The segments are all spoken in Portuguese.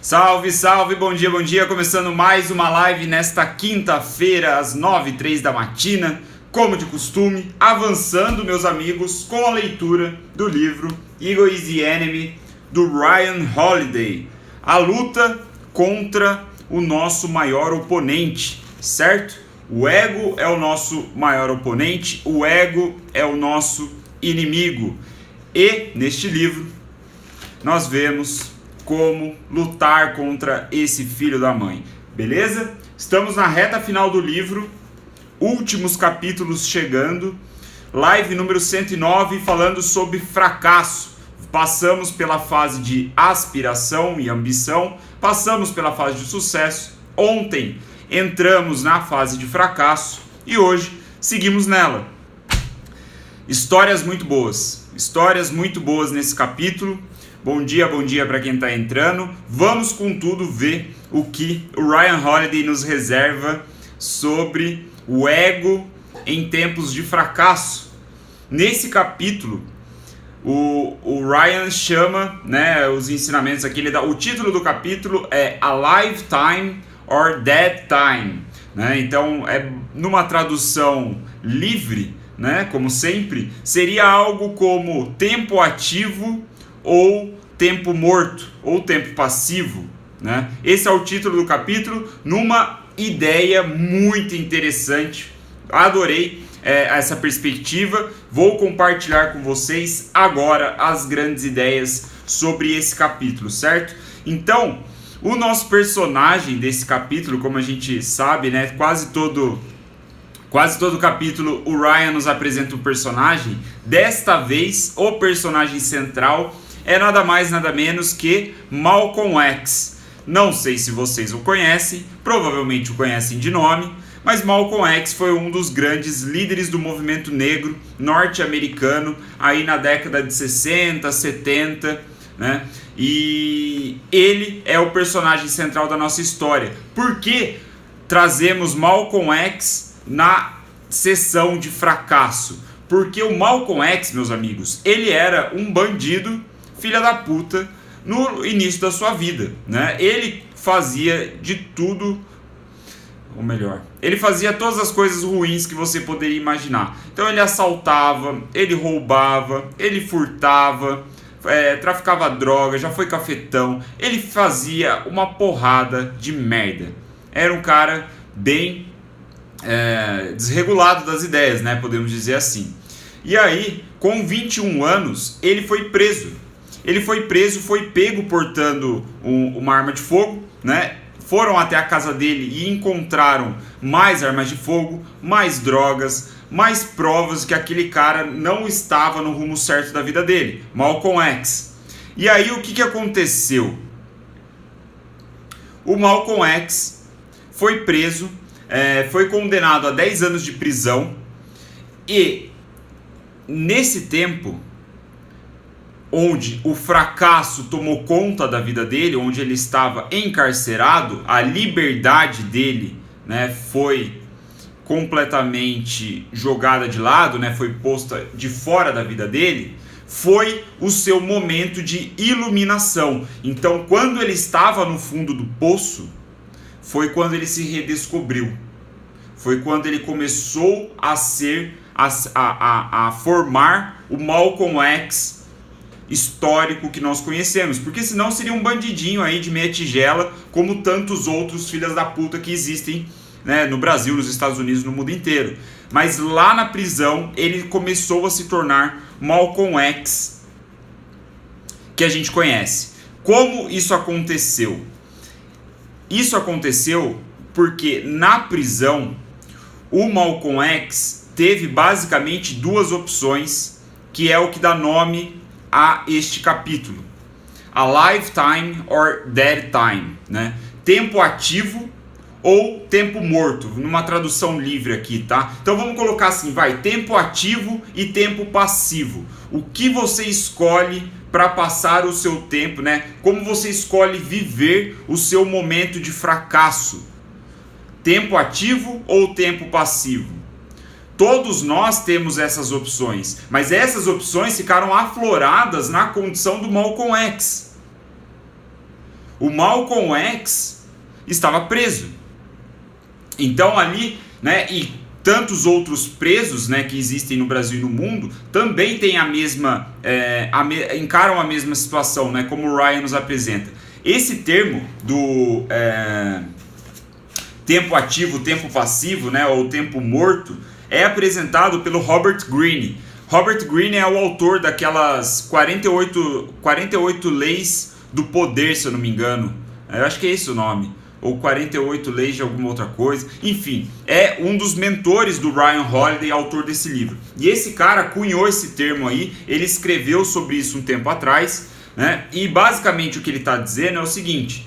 Salve, salve, bom dia, começando mais uma live nesta quinta-feira às 9h03 da matina, como de costume, avançando, meus amigos, com a leitura do livro Ego is the Enemy, do Ryan Holiday, a luta contra o nosso maior oponente, certo? O ego é o nosso maior oponente, o ego é o nosso inimigo, e neste livro nós vemos como lutar contra esse filho da mãe, beleza? Estamos na reta final do livro, últimos capítulos chegando, live número 109 falando sobre fracasso. Passamos pela fase de aspiração e ambição, passamos pela fase de sucesso, ontem entramos na fase de fracasso e hoje seguimos nela. Histórias muito boas nesse capítulo. Bom dia para quem está entrando. Vamos com tudo ver o que o Ryan Holiday nos reserva sobre o ego em tempos de fracasso. Nesse capítulo, o Ryan chama, os ensinamentos aqui, o título do capítulo é A Lifetime or Dead Time. Então, numa tradução livre, como sempre, seria algo como tempo ativo ou tempo morto, ou tempo passivo, Esse é o título do capítulo, numa ideia muito interessante. Adorei essa perspectiva. Vou compartilhar com vocês agora as grandes ideias sobre esse capítulo, certo? Então, o nosso personagem desse capítulo, como a gente sabe, quase todo capítulo o Ryan nos apresenta um personagem. Desta vez, o personagem central é nada mais, nada menos que Malcolm X. Não sei se vocês o conhecem, provavelmente o conhecem de nome, mas Malcolm X foi um dos grandes líderes do movimento negro norte-americano aí na década de 60, 70, E ele é o personagem central da nossa história. Por que trazemos Malcolm X na sessão de fracasso? Porque o Malcolm X, meus amigos, ele era um bandido filha da puta no início da sua vida, Ele fazia de tudo, ou melhor, ele fazia todas as coisas ruins que você poderia imaginar. Então ele assaltava, ele roubava, ele furtava, traficava droga, já foi cafetão, ele fazia uma porrada de merda. Era um cara bem desregulado das ideias, podemos dizer assim. E aí, com 21 anos, ele foi preso. Foi pego portando uma arma de fogo, Foram até a casa dele e encontraram mais armas de fogo, mais drogas, mais provas que aquele cara não estava no rumo certo da vida dele, Malcolm X. E aí o que aconteceu? O Malcolm X foi preso, foi condenado a 10 anos de prisão e nesse tempo, onde o fracasso tomou conta da vida dele, onde ele estava encarcerado, a liberdade dele, foi completamente jogada de lado, foi posta de fora da vida dele, foi o seu momento de iluminação. Então, quando ele estava no fundo do poço, foi quando ele se redescobriu. Foi quando ele começou a formar o Malcolm X histórico que nós conhecemos, porque senão seria um bandidinho aí de meia tigela, como tantos outros filhas da puta que existem, no Brasil, nos Estados Unidos, no mundo inteiro. Mas lá na prisão ele começou a se tornar Malcolm X que a gente conhece. Como isso aconteceu? Isso aconteceu porque na prisão o Malcolm X teve basicamente duas opções, que é o que dá nome a este capítulo: A Lifetime or Dead Time, Tempo ativo ou tempo morto, numa tradução livre aqui, tá? Então vamos colocar assim, tempo ativo e tempo passivo. O que você escolhe para passar o seu tempo, Como você escolhe viver o seu momento de fracasso? Tempo ativo ou tempo passivo? Todos nós temos essas opções, mas essas opções ficaram afloradas na condição do Malcolm X. O Malcolm X estava preso. Então ali, né, e tantos outros presos, né, que existem no Brasil e no mundo, também têm a mesma, encaram a mesma situação, né, como o Ryan nos apresenta. Esse termo do tempo ativo, tempo passivo, né, ou tempo morto, é apresentado pelo Robert Greene. Robert Greene é o autor daquelas 48 leis do poder, se eu não me engano. Eu acho que é esse o nome. Ou 48 leis de alguma outra coisa. Enfim, é um dos mentores do Ryan Holiday, autor desse livro. E esse cara cunhou esse termo aí, ele escreveu sobre isso um tempo atrás, né? E basicamente o que ele está dizendo é o seguinte: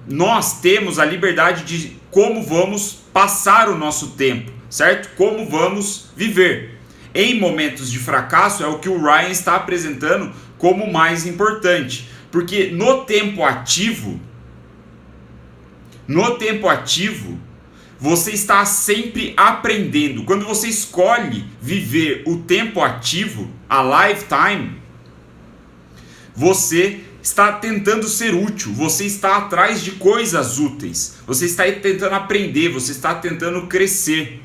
nós temos a liberdade de como vamos passar o nosso tempo, certo? Como vamos viver. Em momentos de fracasso é o que o Ryan está apresentando como mais importante. Porque no tempo ativo, você está sempre aprendendo. Quando você escolhe viver o tempo ativo, a lifetime, você está tentando ser útil, você está atrás de coisas úteis, você está tentando aprender, você está tentando crescer,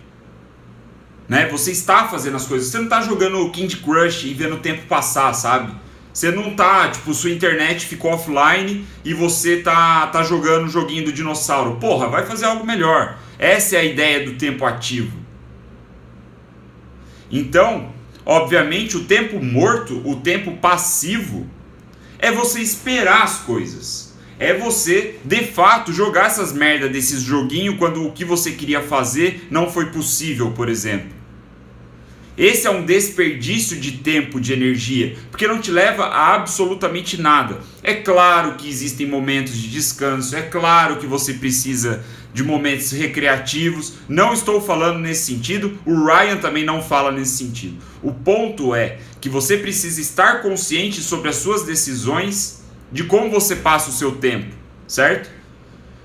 né? Você está fazendo as coisas, você não está jogando Candy Crush e vendo o tempo passar, sabe? Você não tá, tipo, sua internet ficou offline e você tá jogando um joguinho do dinossauro. Porra, vai fazer algo melhor. Essa é a ideia do tempo ativo. Então, obviamente, o tempo morto, o tempo passivo, é você esperar as coisas. É você, de fato, jogar essas merda desses joguinhos quando o que você queria fazer não foi possível, por exemplo. Esse é um desperdício de tempo, de energia, porque não te leva a absolutamente nada. É claro que existem momentos de descanso, é claro que você precisa de momentos recreativos. Não estou falando nesse sentido, o Ryan também não fala nesse sentido. O ponto é que você precisa estar consciente sobre as suas decisões, de como você passa o seu tempo, certo?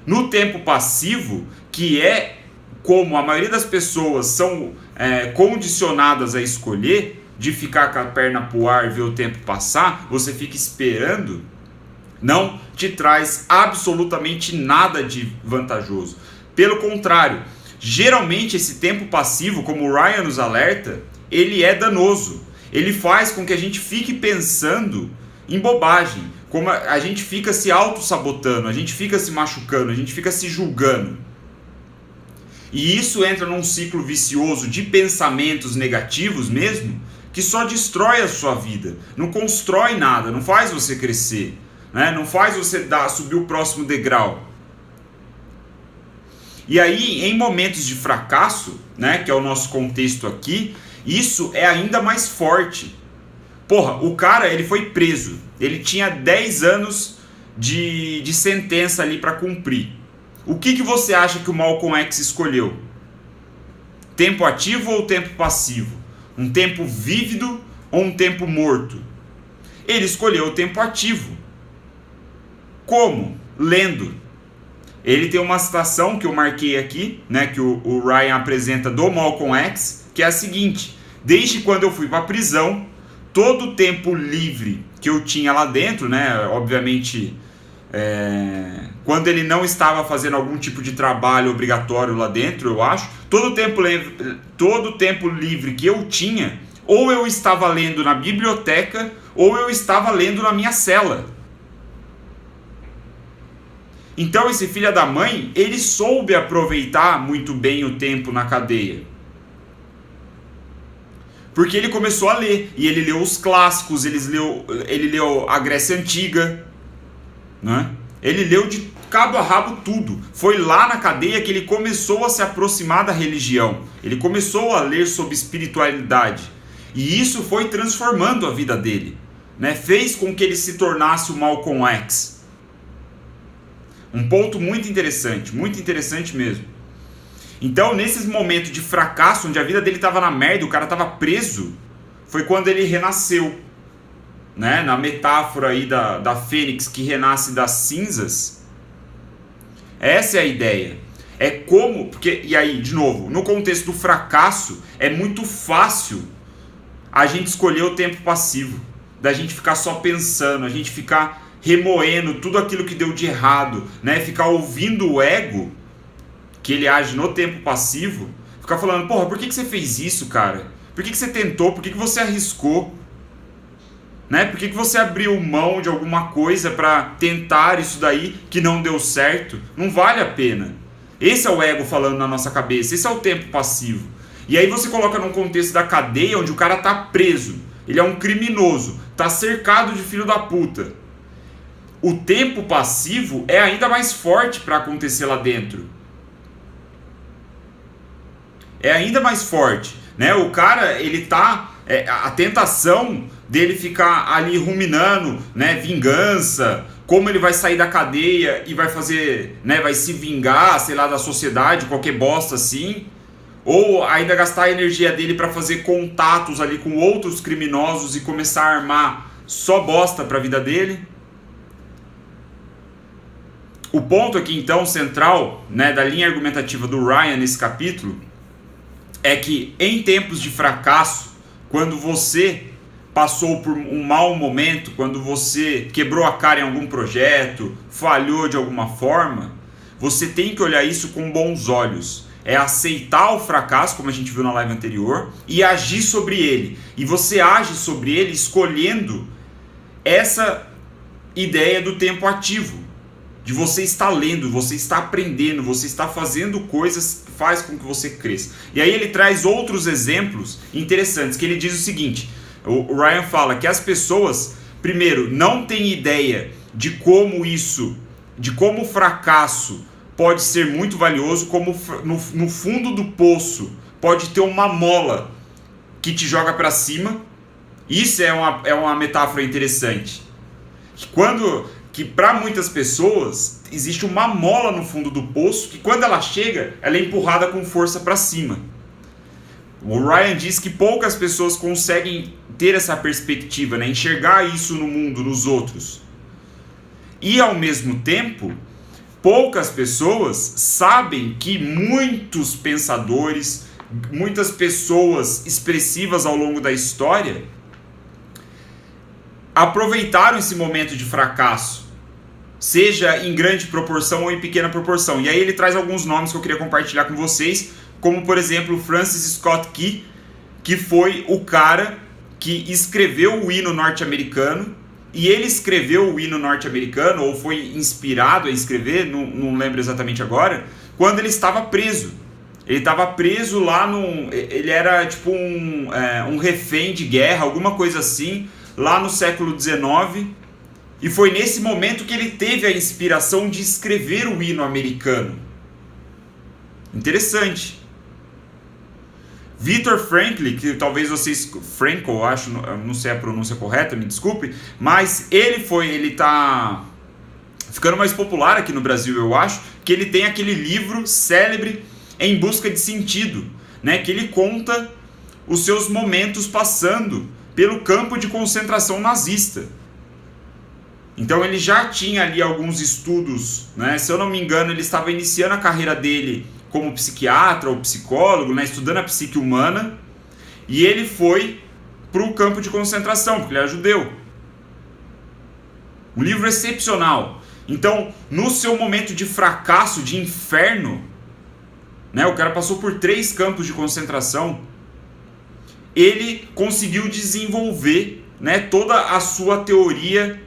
No tempo passivo, que é como a maioria das pessoas são condicionadas a escolher, de ficar com a perna pro ar e ver o tempo passar, você fica esperando, não te traz absolutamente nada de vantajoso. Pelo contrário, geralmente esse tempo passivo, como o Ryan nos alerta, ele é danoso. Ele faz com que a gente fique pensando em bobagem, como a gente fica se auto-sabotando, a gente fica se machucando, a gente fica se julgando. E isso entra num ciclo vicioso de pensamentos negativos mesmo, que só destrói a sua vida, não constrói nada, não faz você crescer, né? Não faz você subir o próximo degrau. E aí, em momentos de fracasso, né, que é o nosso contexto aqui, isso é ainda mais forte. Porra, o cara, ele foi preso, ele tinha 10 anos de sentença ali para cumprir. O que você acha que o Malcolm X escolheu? Tempo ativo ou tempo passivo? Um tempo vívido ou um tempo morto? Ele escolheu o tempo ativo. Como? Lendo. Ele tem uma citação que eu marquei aqui, né, que o Ryan apresenta do Malcolm X, que é a seguinte: desde quando eu fui para a prisão, todo o tempo livre que eu tinha lá dentro, né, obviamente, quando ele não estava fazendo algum tipo de trabalho obrigatório lá dentro, eu acho, todo o tempo livre que eu tinha, ou eu estava lendo na biblioteca, ou eu estava lendo na minha cela. Então esse filho da mãe, ele soube aproveitar muito bem o tempo na cadeia. Porque ele começou a ler, e ele leu os clássicos, ele leu a Grécia Antiga, né? Ele leu de cabo a rabo tudo. Foi lá na cadeia que ele começou a se aproximar da religião. Ele começou a ler sobre espiritualidade. E isso foi transformando a vida dele, né? Fez com que ele se tornasse o Malcolm X. Um ponto muito interessante mesmo. Então, nesses momentos de fracasso, onde a vida dele estava na merda, o cara estava preso, foi quando ele renasceu, né? Na metáfora aí da fênix que renasce das cinzas. Essa é a ideia. É como, porque, e aí, de novo, no contexto do fracasso, é muito fácil a gente escolher o tempo passivo, da gente ficar só pensando, a gente ficar remoendo tudo aquilo que deu de errado, né? Ficar ouvindo o ego, que ele age no tempo passivo, ficar falando, porra, por que você fez isso, cara? Por que você tentou? Por que você arriscou? Né? Por que você abriu mão de alguma coisa para tentar isso daí que não deu certo? Não vale a pena. Esse é o ego falando na nossa cabeça, esse é o tempo passivo. E aí você coloca num contexto da cadeia onde o cara tá preso, ele é um criminoso, tá cercado de filho da puta. O tempo passivo é ainda mais forte para acontecer lá dentro. É ainda mais forte, né? O cara, ele tá... a tentação dele ficar ali ruminando, né, vingança, como ele vai sair da cadeia e vai fazer, né, vai se vingar, sei lá, da sociedade, qualquer bosta assim, ou ainda gastar a energia dele para fazer contatos ali com outros criminosos e começar a armar só bosta para a vida dele. O ponto aqui então central, né, da linha argumentativa do Ryan nesse capítulo é que em tempos de fracasso, quando você passou por um mau momento, quando você quebrou a cara em algum projeto, falhou de alguma forma, você tem que olhar isso com bons olhos. É aceitar o fracasso, como a gente viu na live anterior, e agir sobre ele. E você age sobre ele escolhendo essa ideia do tempo ativo. De você estar lendo, você está aprendendo, você está fazendo coisas que faz com que você cresça. E aí ele traz outros exemplos interessantes, que ele diz o seguinte... O Ryan fala que as pessoas, primeiro, não têm ideia de como o fracasso pode ser muito valioso, como no fundo do poço pode ter uma mola que te joga para cima. Isso é uma metáfora interessante. Que para muitas pessoas existe uma mola no fundo do poço que quando ela chega, ela é empurrada com força para cima. O Ryan diz que poucas pessoas conseguem ter essa perspectiva, né? Enxergar isso no mundo, nos outros. E ao mesmo tempo, poucas pessoas sabem que muitos pensadores, muitas pessoas expressivas ao longo da história aproveitaram esse momento de fracasso, seja em grande proporção ou em pequena proporção. E aí ele traz alguns nomes que eu queria compartilhar com vocês, como por exemplo Francis Scott Key, que foi o cara que escreveu o hino norte-americano, e ele escreveu o hino norte-americano, ou foi inspirado a escrever, não lembro exatamente agora, quando ele estava preso. Ele estava preso lá ele era tipo um refém de guerra, alguma coisa assim, lá no século XIX, e foi nesse momento que ele teve a inspiração de escrever o hino americano. Interessante. Viktor Frankl, que talvez vocês... Frankl, acho, não sei a pronúncia correta, me desculpe, mas ele tá ficando mais popular aqui no Brasil, eu acho, que ele tem aquele livro célebre Em Busca de Sentido, né, que ele conta os seus momentos passando pelo campo de concentração nazista. Então ele já tinha ali alguns estudos, né, se eu não me engano ele estava iniciando a carreira dele como psiquiatra ou psicólogo, né, estudando a psique humana, e ele foi para o campo de concentração, porque ele era judeu. Um livro excepcional. Então, no seu momento de fracasso, de inferno, né, o cara passou por 3 campos de concentração, ele conseguiu desenvolver, né, toda a sua teoria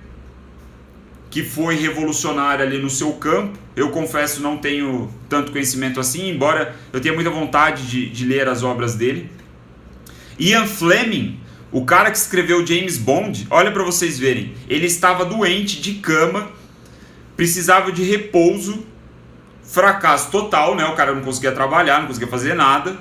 que foi revolucionária ali no seu campo. Eu confesso, não tenho tanto conhecimento assim, embora eu tenha muita vontade de ler as obras dele. Ian Fleming, o cara que escreveu James Bond, olha para vocês verem, ele estava doente, de cama, precisava de repouso, fracasso total, né? O cara não conseguia trabalhar, não conseguia fazer nada.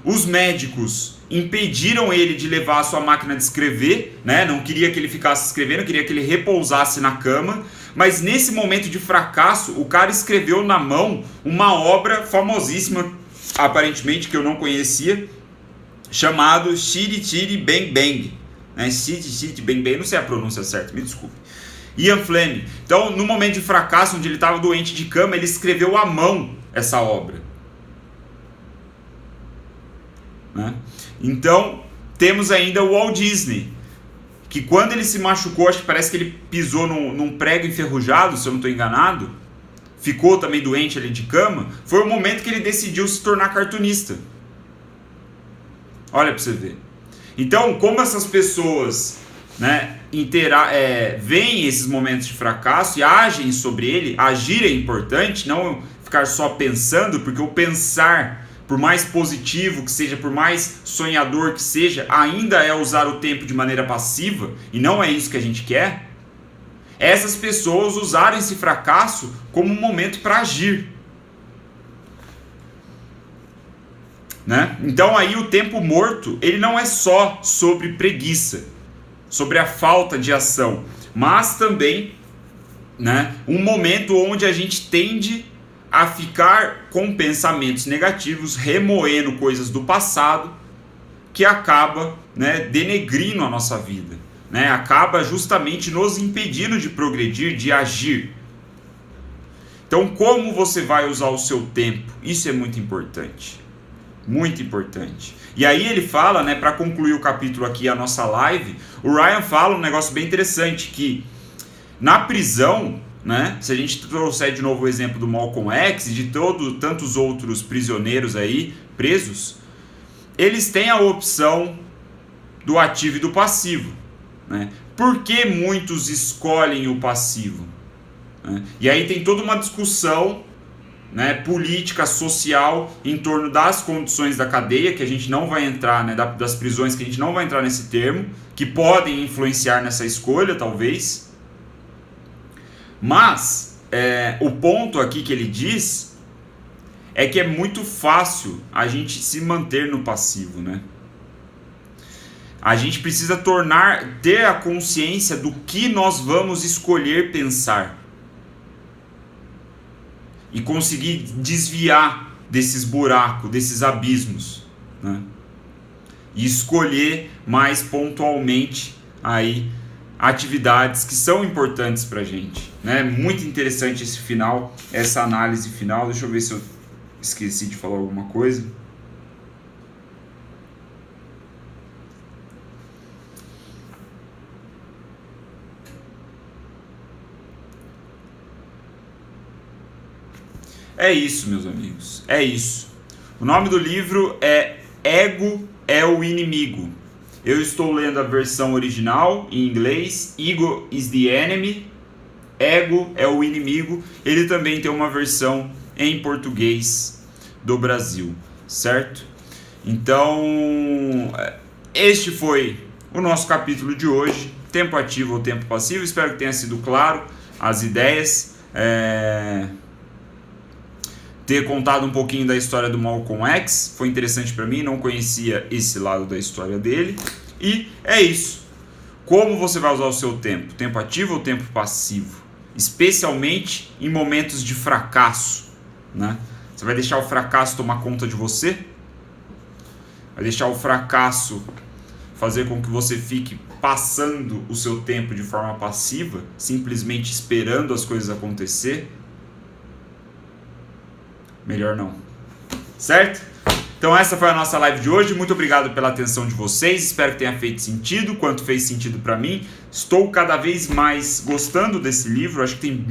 Os médicos impediram ele de levar a sua máquina de escrever, né? Não queria que ele ficasse escrevendo, queria que ele repousasse na cama. Mas nesse momento de fracasso, o cara escreveu na mão uma obra famosíssima, aparentemente, que eu não conhecia, chamado Chitty Chitty Bang Bang, né? Chitty Chitty Bang Bang, não sei a pronúncia certa, me desculpe. Ian Fleming. Então, no momento de fracasso, onde ele estava doente de cama, ele escreveu à mão essa obra, né? Então, temos ainda o Walt Disney, que quando ele se machucou, acho que parece que ele pisou num prego enferrujado, se eu não estou enganado, ficou também doente ali de cama, foi o momento que ele decidiu se tornar cartunista. Olha para você ver. Então, como essas pessoas, né, veem esses momentos de fracasso e agem sobre ele, agir é importante, não ficar só pensando, porque o pensar, por mais positivo que seja, por mais sonhador que seja, ainda é usar o tempo de maneira passiva, e não é isso que a gente quer. Essas pessoas usaram esse fracasso como um momento para agir. Né? Então aí o tempo morto, ele não é só sobre preguiça, sobre a falta de ação, mas também, né, um momento onde a gente tende a ficar com pensamentos negativos, remoendo coisas do passado, que acaba, né, denegrindo a nossa vida, né, acaba justamente nos impedindo de progredir, de agir. Então, como você vai usar o seu tempo? Isso é muito importante. Muito importante. E aí ele fala, né, para concluir o capítulo aqui, a nossa live, o Ryan fala um negócio bem interessante, que na prisão, né, se a gente trouxer de novo o exemplo do Malcolm X e de tantos outros prisioneiros aí, presos, eles têm a opção do ativo e do passivo. Né? Por que muitos escolhem o passivo? Né? E aí tem toda uma discussão, né, política, social, em torno das condições da cadeia, que a gente não vai entrar, né, das prisões, que a gente não vai entrar nesse termo, que podem influenciar nessa escolha, talvez. Mas o ponto aqui que ele diz é que é muito fácil a gente se manter no passivo, né? A gente precisa ter a consciência do que nós vamos escolher pensar e conseguir desviar desses buracos, desses abismos, né? E escolher mais pontualmente aí atividades que são importantes pra gente, né? Muito interessante esse final, essa análise final. Deixa eu ver se eu esqueci de falar alguma coisa. É isso, meus amigos, é isso. O nome do livro é Ego é o Inimigo. Eu estou lendo a versão original em inglês, Ego is the Enemy, Ego é o Inimigo. Ele também tem uma versão em português do Brasil, certo? Então, este foi o nosso capítulo de hoje, tempo ativo ou tempo passivo. Espero que tenha sido claro as ideias. Ter contado um pouquinho da história do Malcolm X foi interessante para mim, não conhecia esse lado da história dele. E é isso. Como você vai usar o seu tempo? Tempo ativo ou tempo passivo? Especialmente em momentos de fracasso, né? Você vai deixar o fracasso tomar conta de você? Vai deixar o fracasso fazer com que você fique passando o seu tempo de forma passiva, simplesmente esperando as coisas acontecer? Melhor não. Certo? Então essa foi a nossa live de hoje. Muito obrigado pela atenção de vocês. Espero que tenha feito sentido, quanto fez sentido para mim. Estou cada vez mais gostando desse livro. Acho que tem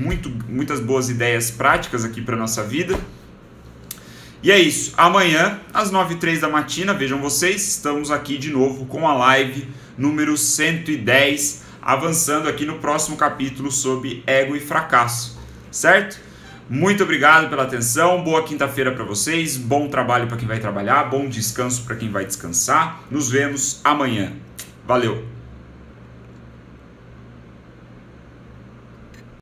muitas boas ideias práticas aqui para nossa vida. E é isso. Amanhã, às 9h03 da matina, vejam vocês, estamos aqui de novo com a live número 110, avançando aqui no próximo capítulo sobre ego e fracasso. Certo? Muito obrigado pela atenção, boa quinta-feira para vocês, bom trabalho para quem vai trabalhar, bom descanso para quem vai descansar. Nos vemos amanhã. Valeu!